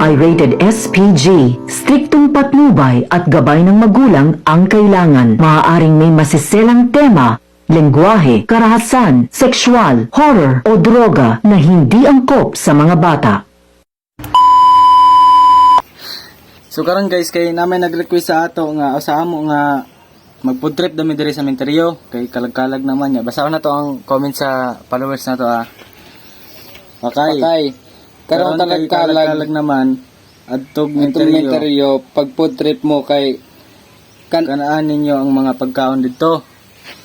ay rated SPG. Striktong patnubay at gabay ng magulang ang kailangan. Maaaring may masiselang tema, lengguwahe, karahasan, sexual, horror o droga na hindi angkop sa mga bata. So karon guys, kay namin nag-request sa ato nga o sa amo nga mag-food trip dami diri sa Minterio. Kay kalag-kalag naman niya. Basahon na to ang comment sa followers na to Okay. Karon kalag-kalag naman adtog Minterio pag food trip mo kay kanaan ninyo ang mga pagkaon dito.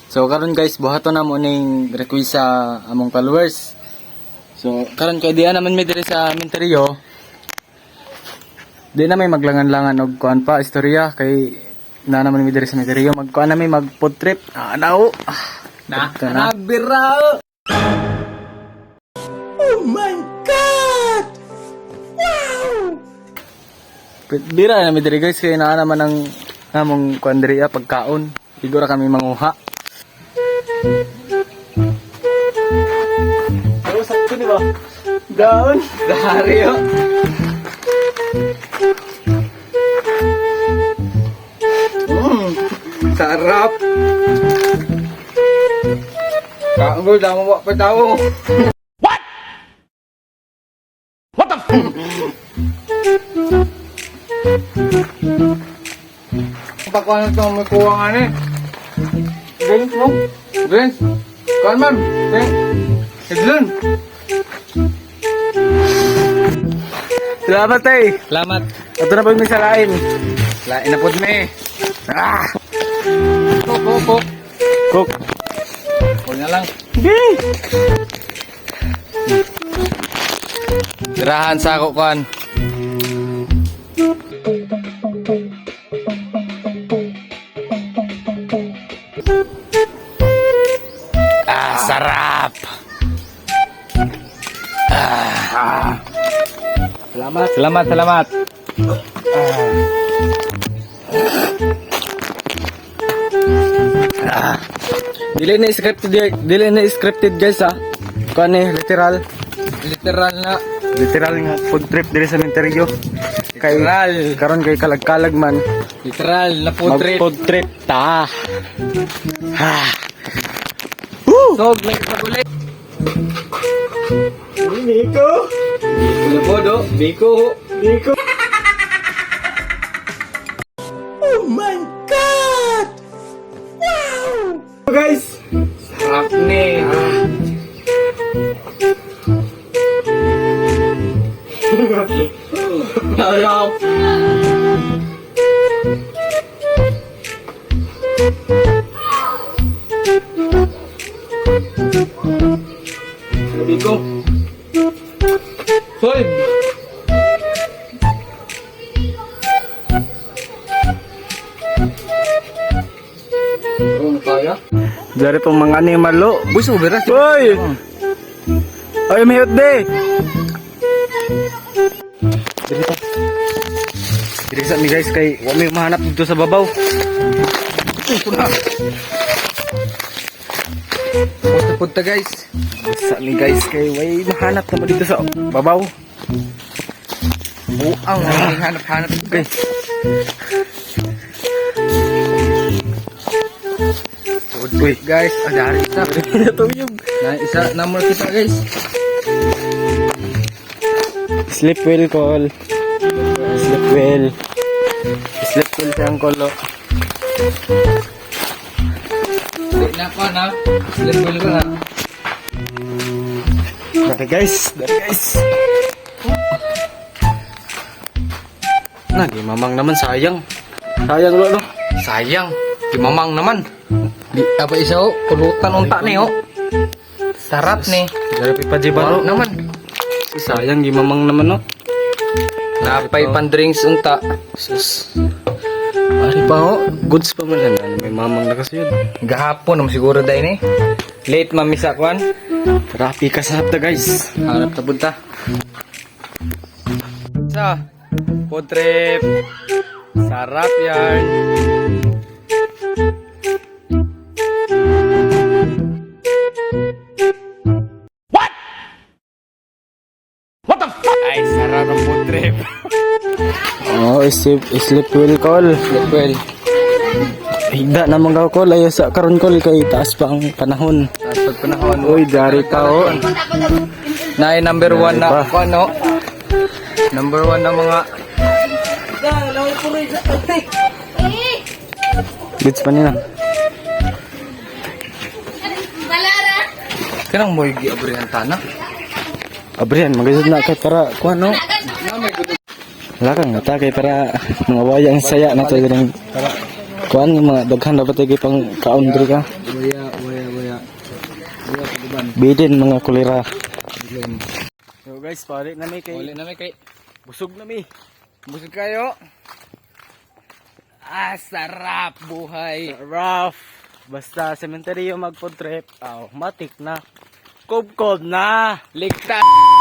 So karon guys, buhaton na mo ning request sa among followers. So karon kay diyan naman mi diri sa Minterio. Di na may maglangan-langan og kuan pa istorya kay na naman mi diri sa Minterio magkuan na may mag food trip. Anaw. Nagbirao. Oh my god. Wow. Bira na mi diri guys kay naa naman ang namong kuan diri pagkaon. Siguro kami manguha. Ano sakto di ba? Gaon. Dario. Sarap. Kaagol damo wa pa tao. What? What the fuck? Pakuan ito may kuha nga ni. Drinks mo? Drinks? Kuhan man? Hidlun? Salamat eh. Salamat. Ito na po may salain. Lain na po may. Ah! Cook. Huwag na lang. Tirahan sa ako kuhan. Sarap. Salamat. Dili na scripted guys Kuan literal nga food trip diri sa Minterio. Kay karon kay kalag-kalag man. Literal na food trip ta. Sog like pagulit. Biko. Oh my god! Wow! Guys, sarap ni. Sarap. Biko. Hoy. Dari pong mga animal lo. Buso bera. Hoy. Ay mayot de. Diri sa mi guys kay wa may mahanap dito sa babaw. Punta guys. Sa mi guys kay way mahanap na dito sa babaw. Buang hanap guys. Uy guys, ada isa. Ito yung isa number kita guys. Sleep well call. Sleep well siyang kolo. Na pa na. Sleep well ka na. Dari guys. Nah, gimamang naman sayang. Sayang lo. Sayang. Gimamang naman. Di apa iso pulutan unta ni sarap ni dari pajibalo naman sayang gimamang naman napay pan drinks unta sus ari pa goods pa man may mamang na kasi yun gahapon naman siguro dai ni late mamisa kwan rapi ka sarap ta guys harap ta punta sa food trip sarap yan. Ay, sarap ang food trip. sleep well call. Sleep well. Higda na mga call ayo sa karon call kay taas pa ang panahon. Sa panahon. Uy, dari pa oh. Na number 1 na pa. ano? Number 1 na mga Bits pa nila. kanang moy giabrihan tana. Abrihan, magasad na kay para kuha no. Wala kang ngata kay para mga wayang saya na to din. Kuan yung mga daghan dapat kay pang kaundri ka. Waya. Bidin mga kulira. So guys, pare na may kay Uli na may kay. busog na mi. Busog kayo. Ah, sarap buhay. Rough. Basta cemetery yung mag-food trip. Matik na. Kob na. Ligtas.